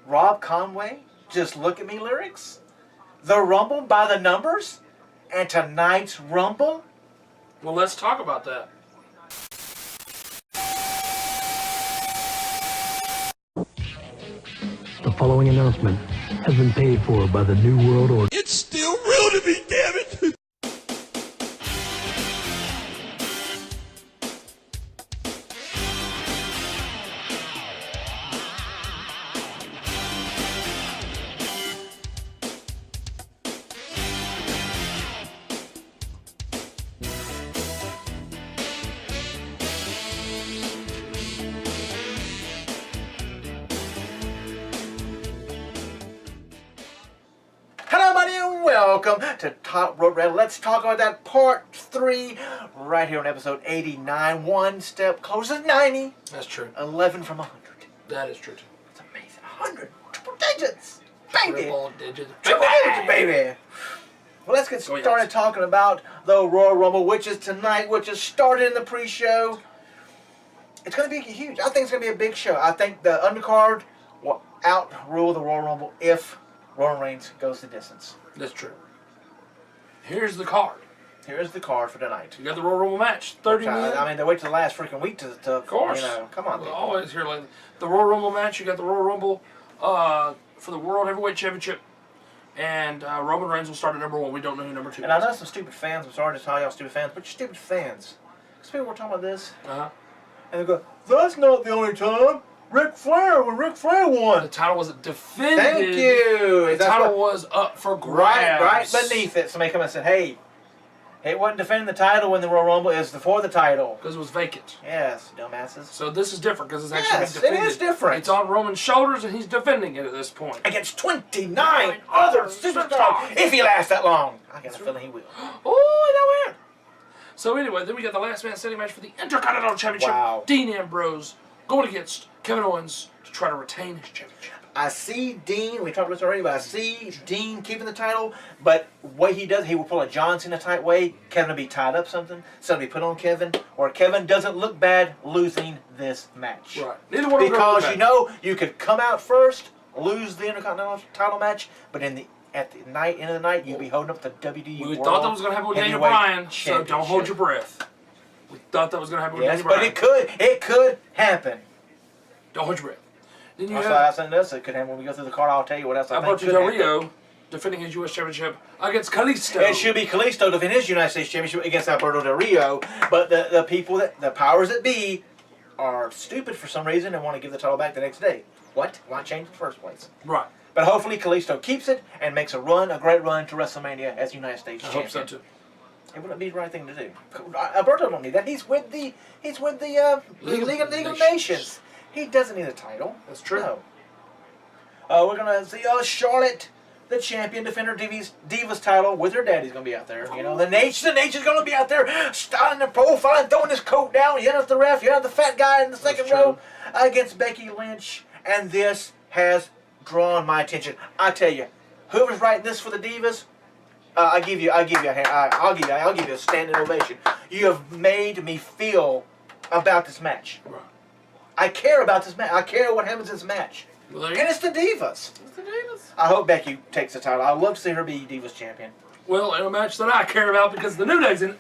Rob Conway, Just Look at Me lyrics? The Rumble by the numbers? And tonight's Rumble? Well, let's talk about that. The following announcement has been paid for by the New World Order. It's still real to me, damn it! Welcome to Top Road Red. Let's talk about that part 3 right here on episode 89. One step closer to 90. That's true. 11 from 100. That is true too. It's amazing. 100. Triple digits. Baby. Triple digits. Triple digits, baby. Well, let's get started talking about the Royal Rumble, which is tonight, which is started in the pre-show. It's going to be huge. I think it's going to be a big show. I think the undercard will outrule the Royal Rumble if Roman Reigns goes the distance. That's true. Here's the card. Here's the card for tonight. You got the Royal Rumble match. 30 minutes. I mean, they wait till the last freaking week to of course. Come on. We'll always hear like the Royal Rumble match. You got the Royal Rumble for the World Heavyweight Championship. And Roman Reigns will start at number 1. We don't know who number 2 is. And I know some stupid fans. I'm sorry to tell y'all stupid fans, but you're stupid fans. Because people were talking about this. Uh-huh. And they go, that's not the only time. When Ric Flair won. The title wasn't defended. Thank you. The title was up for grabs. Right beneath it. Somebody come and said, hey, it wasn't defending the title when the Royal Rumble. It was for the title. Because it was vacant. Yes, dumbasses. So this is different because it's actually been defended. It is different. It's on Roman's shoulders and he's defending it at this point. Against 29 other superstars. If he lasts that long. I got a feeling he will. Oh, that win. So anyway, then we got the last man standing match for the Intercontinental Championship. Wow. Dean Ambrose going against Kevin Owens to try to retain his championship. I see Dean, we talked about this already, but I see Dean keeping the title, but what he does, he will pull a John Cena type way. Kevin will be tied up something be put on Kevin, or Kevin doesn't look bad losing this match. Right. Neither one of them because you know, you could come out first, lose the Intercontinental title match, but at the end of the night, you'd be holding up the WWE We World thought that was going to happen with Daniel Bryan, so don't hold your breath. We thought that was going to happen with Daniel Bryan. But it could happen. Don't hold your breath. Then you have something else that could happen when we go through the card. I'll tell you what else I think could happen. Del Rio defending his U.S. Championship against Kalisto. It should be Kalisto defending his United States Championship against Alberto Del Rio, but the people, the powers that be, are stupid for some reason and want to give the title back the next day. What? Why change in the first place? Right. But hopefully Kalisto keeps it and makes a great run to WrestleMania as United States Champion. I hope so too. It wouldn't be the right thing to do. Alberto don't need that. He's with the League of Nations. He doesn't need a title. That's true. No. We're gonna see Charlotte, the champion, defend her Divas title with her daddy's gonna be out there. You know, the Nature's gonna be out there, styling the profile, throwing his coat down, yelling at the ref, yelling at the fat guy in the second row against Becky Lynch, and this has drawn my attention. I tell you, whoever's writing this for the Divas, I'll give you a standing ovation. You have made me feel about this match. Right. I care about this match. I care what happens in this match. Well, and it's the Divas. It's the Divas. I hope Becky takes the title. I'd love to see her be Divas champion. Well, in a match that I care about because the New Day's in it,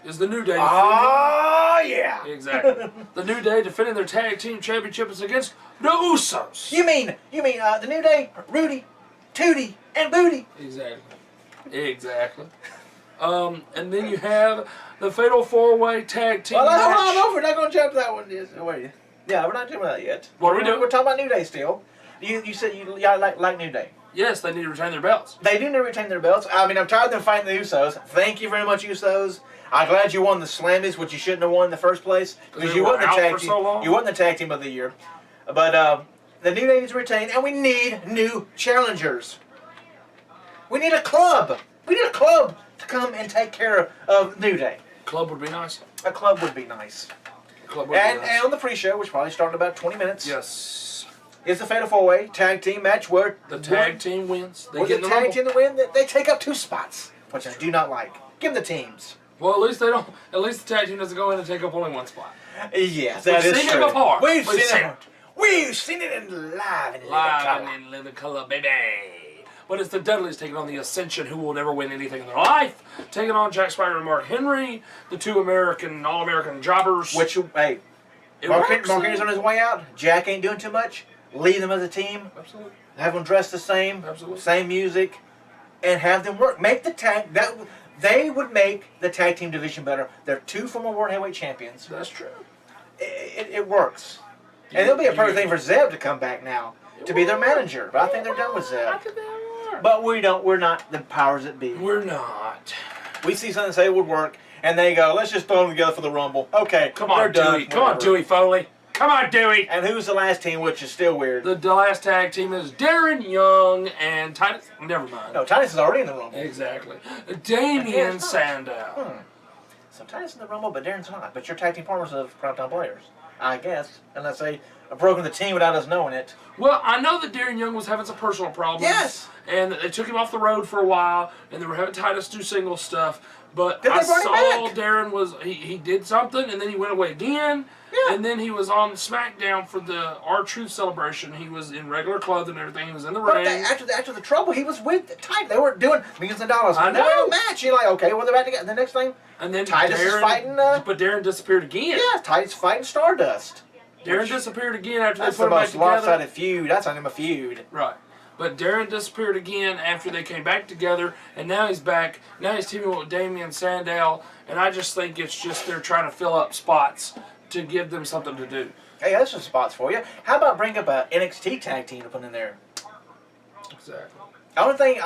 is the New Day. Oh, yeah. Exactly. The New Day defending their tag team championships against the Usos. You mean the New Day, Rudy, Tootie, and Booty. Exactly. And then you have the Fatal 4-Way Tag Team match. Hold on, we're not going to jump to that one. Wait. Yeah, we're not doing that yet. What are we doing? We're talking about New Day still. You said you like New Day. Yes, they need to retain their belts. They do need to retain their belts. I mean, I'm tired of them fighting the Usos. Thank you very much, Usos. I'm glad you won the Slammies, which you shouldn't have won in the first place because you weren't the tag team. You weren't the tag team of the year. But the New Day needs to retain, and we need new challengers. We need a club. We need a club to come and take care of New Day. Club would be nice. A club would be nice. And on the pre-show, which probably started in about 20 minutes. Yes. It's a Fatal 4-Way tag team match where the tag team wins. They get the tag team to win. They take up 2 spots, which I do not like. Give them the teams. Well, at least they don't. At least the tag team doesn't go in and take up only 1 spot. Yeah, that is true. We've seen it before. We've seen it in live and Live and in living color, baby. But it's the Dudleys taking on the Ascension, who will never win anything in their life. Taking on Jack Spider and Mark Henry, the two All-American jobbers. Which, hey, It Mark works, Henry's on his way out. Jack ain't doing too much. Lead them as a team. Absolutely. Have them dressed the same. Absolutely. Same music. And have them work. Make the tag. They would make the tag team division better. They're two former World Heavyweight Champions. That's true. It works. And it'll be a perfect thing for Zeb to come back now. To be their manager. But I think they're done with Zeb. I think they are. But we're not the powers that be. We're not. We see something say it would work, and they go, let's just throw them together for the Rumble. Okay, Come on, they're done. Dewey. Come on, Dewey Foley. Come on, Dewey. And who's the last team, which is still weird? The last tag team is Darren Young and Titus. Never mind. No, Titus is already in the Rumble. Exactly. Damian not. Sandow. So Titus in the Rumble, but Darren's not. But you're tag team partners of primetime players, I guess. Unless they have broken the team without us knowing it. Well, I know that Darren Young was having some personal problems. Yes. And they took him off the road for a while, and they were having Titus do single stuff. But Then I they brought him saw back. Darren was he did something, and then he went away again. Yeah. And then he was on SmackDown for the R-Truth celebration. He was in regular clothes and everything. He was in the But ring. after the trouble, he was with Titus. They were doing millions of dollars. I They were in know. a match. You're like, okay, well, they're about to get the next thing. And then Titus is Darren, fighting, but Darren disappeared again. Yeah, Titus fighting Stardust. Darren disappeared again after That's they the put him back most together. lopsided feud. That's not even a feud. Right. But Darren disappeared again after they came back together, and now he's back. Now he's teaming with Damian Sandow, and I just think it's just they're trying to fill up spots to give them something to do. Hey, that's some spots for you. How about bring up a NXT tag team to put in there? Exactly. Only thing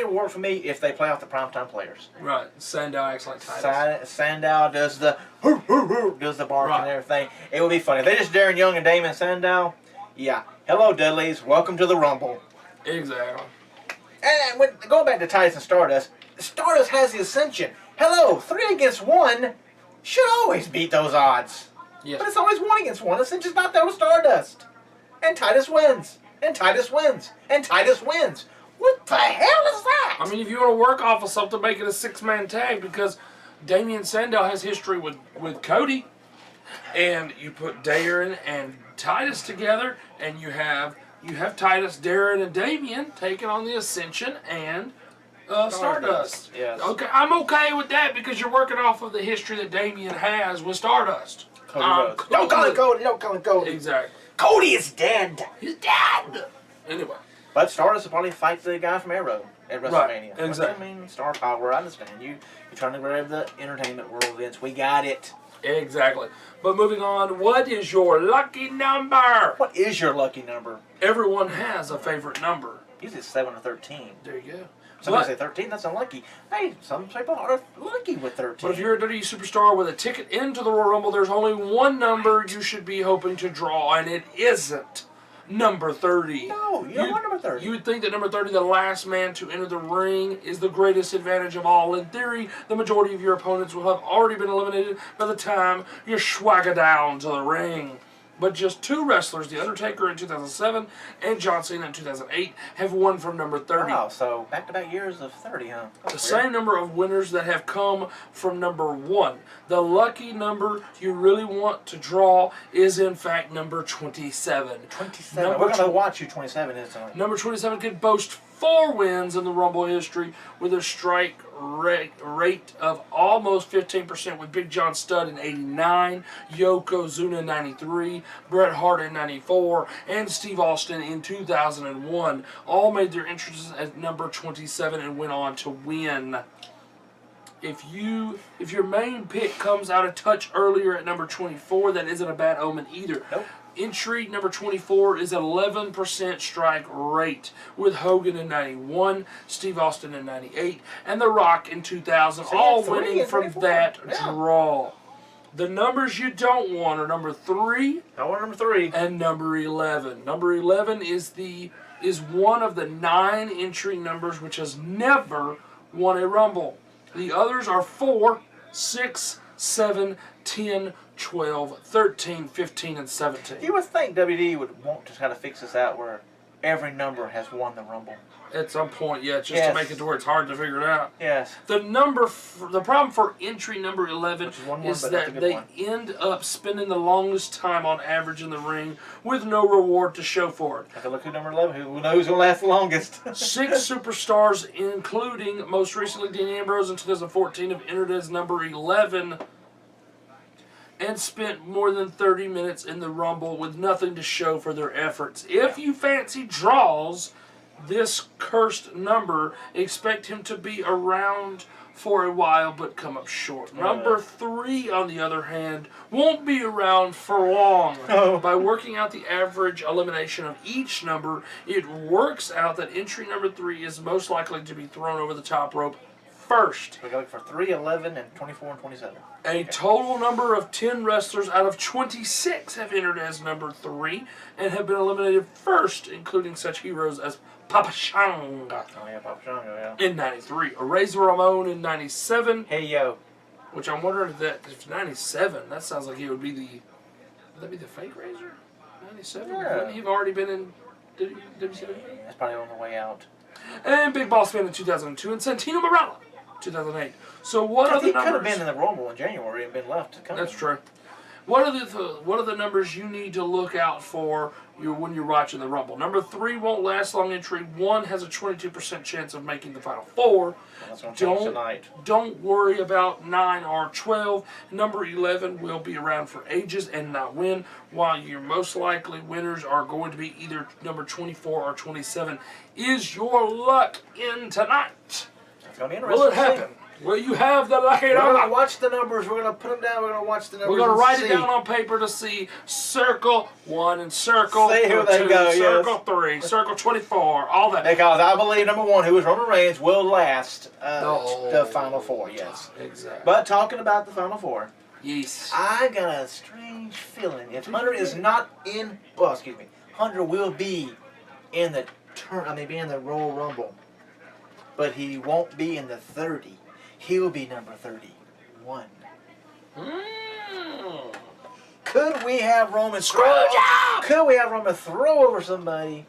will work for me if they play off the primetime players. Right. Sandow acts like Titus. Sandow does the does the bark and everything. It would be funny if they just Darren Young and Damon Sandow. Yeah. Hello, Dudleys. Welcome to the Rumble. Exactly. And going back to Titus and Stardust, Stardust has the Ascension. Hello, 3 against 1 should always beat those odds. Yes. But it's always 1 against 1. Ascension's not there with Stardust. And Titus wins. And Titus wins. And Titus wins. What the hell is that? I mean, if you want to work off of something, make it a 6-man tag because Damian Sandow has history with Cody. And you put Darren and Titus together, and you have Titus, Darren, and Damian taking on the Ascension and Stardust. Yes. Okay, I'm okay with that because you're working off of the history that Damian has with Stardust. Cody Rhodes. Don't call him Cody. Don't call him Cody. Exactly. Cody is dead. He's dead. Anyway. But Stardust will probably fight the guy from Arrow at WrestleMania. exactly. I mean, star power, I understand. You're trying to grab the entertainment world, Vince. We got it. Exactly. But moving on, what is your lucky number? What is your lucky number? Everyone has a favorite number. Usually it's 7 or 13. There you go. Somebody say 13, that's unlucky. Hey, some people are lucky with 13. But if you're a WWE superstar with a ticket into the Royal Rumble, there's only one number you should be hoping to draw, and it isn't number 30. No, you don't want number 30. You would think that number 30, the last man to enter the ring, is the greatest advantage of all. In theory, the majority of your opponents will have already been eliminated by the time you swagger down to the ring. But just 2 wrestlers, The Undertaker in 2007 and John Cena in 2008, have won from number 30. Wow, so back-to-back years of 30, huh? The same number of winners that have come from number 1. The lucky number you really want to draw is, in fact, number 27. 27. We're going to watch you 27 instantly. Number 27 could boast 4 wins in the Rumble history with a strike rate of almost 15% with Big John Studd in 89, Yokozuna in 93, Bret Hart in 94, and Steve Austin in 2001. All made their entrances at number 27 and went on to win. If your main pick comes out of touch earlier at number 24, that isn't a bad omen either. Nope. Entry number 24 is 11% strike rate with Hogan in 91, Steve Austin in 98, and The Rock in 2000, So all 3 winning and from 24. that Yeah. draw. The numbers you don't want are number 3 I want number 3. and number 11. Number 11 is one of the 9 entry numbers which has never won a Rumble. The others are 4, 6, 7, 10, 12, 13, 15, and 17. You would think WWE would want to kind of fix this out where every number has won the Rumble. At some point, yeah, just Yes. to make it to where it's hard to figure it out. Yes. The problem for entry number 11 Which is 1-1, is but that's a that good they one. end up spending the longest time on average in the ring with no reward to show for it. Have to look who number 11. Who knows who'll last the longest? 6 superstars, including most recently Dean Ambrose in 2014, have entered as number 11 and spent more than 30 minutes in the Rumble with nothing to show for their efforts. If you fancy draws this cursed number, expect him to be around for a while but come up short. Number 3, on the other hand, won't be around for long. By working out the average elimination of each number, it works out that entry number 3 is most likely to be thrown over the top rope first. We got to look for 3, 11, and 24 and 27. A total number of 10 wrestlers out of 26 have entered as number 3 and have been eliminated first, including such heroes as Papa Shango Oh, yeah, Papa Shango, yeah. in 93, Razor Ramon in 97, Hey, yo. which I'm wondering if 97, that sounds like it would be would that be the fake Razor? 97? Yeah. Wouldn't he have already been in WCW? That's probably on the way out. And Big Boss Man in 2002 and Santino Marella 2008. So what are the He numbers? could have been in the Rumble in January and been left to come. That's true. What are the numbers you need to look out for when you're watching the Rumble? Number 3 won't last long entry. 1 has a 22% chance of making the final 4. That's going to change tonight. Don't worry about 9 or 12. Number 11 will be around for ages and not win, while your most likely winners are going to be either number 24 or 27. Is your luck in tonight? It's going to be interesting. Will it to see. happen? Will you have the lucky We're going number? to watch the numbers. We're going to put them down. We're going to watch the numbers. We're going to and write see. it down on paper to see circle 1 and circle See who 2, they go, circle 3, circle 24, all that. Because I believe number 1, who is Roman Reigns, will last No. the final 4. Yes. Exactly. But talking about the final 4, Yes. I got a strange feeling. If Hunter is not in, well, excuse me, Hunter will be in the be in the Royal Rumble, but he won't be in the 30. He'll be number 31. Could we have Roman Could we have Roman throw over somebody?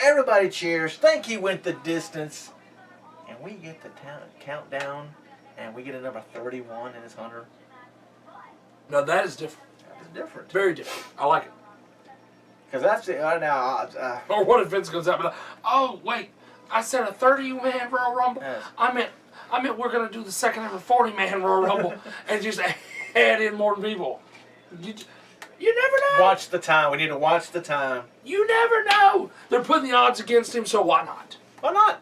Everybody cheers. Think he went the distance, and we get the countdown, and we get a number 31 in his Hunter. Now that is different. That is different. Very different. I like it. Because that's it. Now, Or what if Vince goes out and be like, oh, wait, I said a 30-man Royal Rumble? Yes. I meant we're going to do the second ever 40-man Royal Rumble and just add in more people. You never know. watch the time. We need to watch the time. You never know. They're putting the odds against him, so why not? Why not?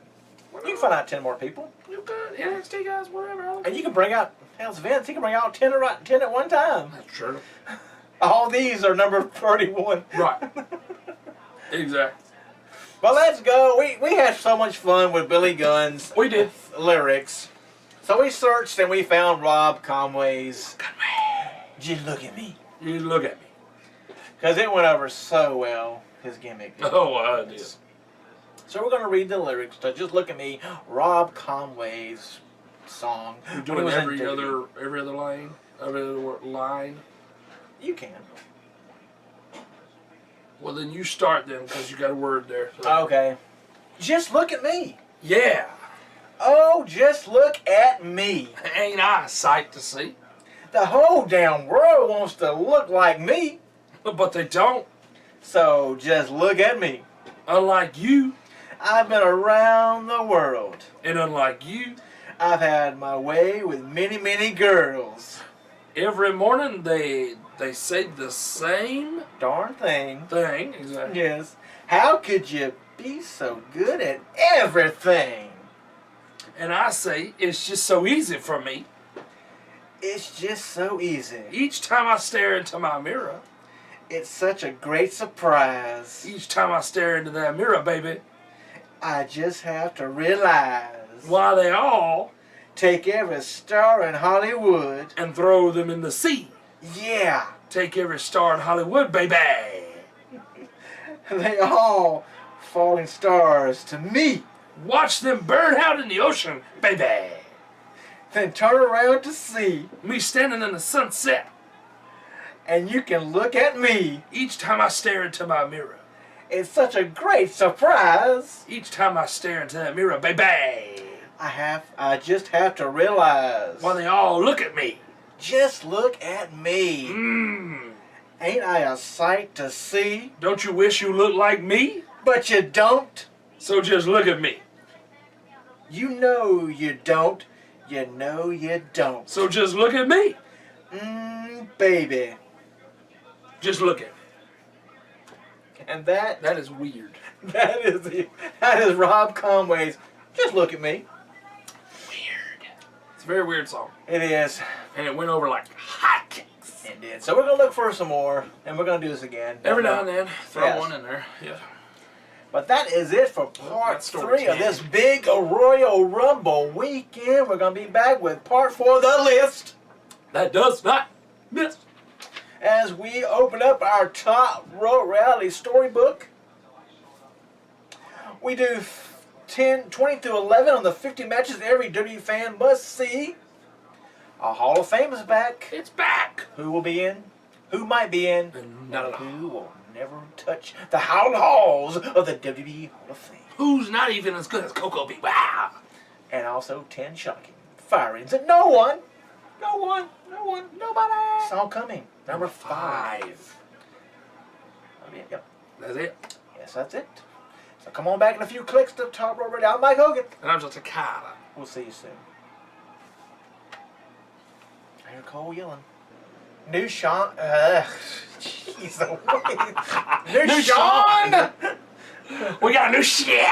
You can find out 10 more people. You could. NXT guys, whatever. And you can bring out, hell's Vince, he can bring out 10 at one time. That's true. All these are number 31. Right. Exactly. But let's go. We had so much fun with Billy Gunn's We did. lyrics. So we searched and we found Rob Conway's Just Look at Me. You look at me. Because it went over so well, his gimmick. Oh, I did. So we're going to read the lyrics to Just Look at Me, Rob Conway's song. You're when doing he was in every WWE. other line? Every other line? You can. Well, then you start then, because you got a word there. So. Okay. Just look at me. Yeah. Oh, just look at me. Ain't I a sight to see? The whole damn world wants to look like me. But they don't. So just look at me. Unlike you, I've been around the world. and unlike you, I've had my way with many, many girls. every morning they say the same Darn thing. thing. Exactly. Yes. How could you be so good at everything? And I say, it's just so easy for me. It's just so easy. Each time I stare into my mirror, It's such a great surprise. each time I stare into that mirror, baby, I just have to realize. why they all, Take every star in Hollywood. and throw them in the sea. Yeah. Take every star in Hollywood, baby. They all falling stars to me. Watch them burn out in the ocean, baby. Then turn around to see. Me standing in the sunset. And you can look at me. Each time I stare into my mirror, It's such a great surprise. Each time I stare into that mirror, baby, I just have to realize. while they all look at me. Just look at me. Mmm. Ain't I a sight to see? Don't you wish you looked like me? But you don't. So just look at me. You know you don't. You know you don't. So just look at me. Baby. Just look at me. And that is weird. that is Rob Conway's Just Look at Me. Weird. It's a very weird song. It is. And it went over like hotcakes. It did. So we're gonna look for some more, and we're gonna do this again. Every now and then, throw Yes. one in there. Yeah. But that is it for part that's story 3 of 10. this big Royal Rumble weekend. We're gonna be back with part 4 of the list That does not miss. as we open up our top row reality storybook. We do 20 through 11 on the 50 matches every WWE fan must see. Our Hall of Fame is back. It's back. Who will be in? Who might be in? None and at all. who will never touch the hallowed halls of the WWE Hall of Fame. Who's not even as good as Coco B? Wow. And also 10 shocking firings that nobody saw coming. Number 5. Yep. That's it. Yes, that's it. So come on back in a few clicks to Top Row Radio. I'm Mike Hogan. And I'm just a Takada. We'll see you soon. I hear Cole yelling. New Sean. Jeez, New New Sean! We got a new shit.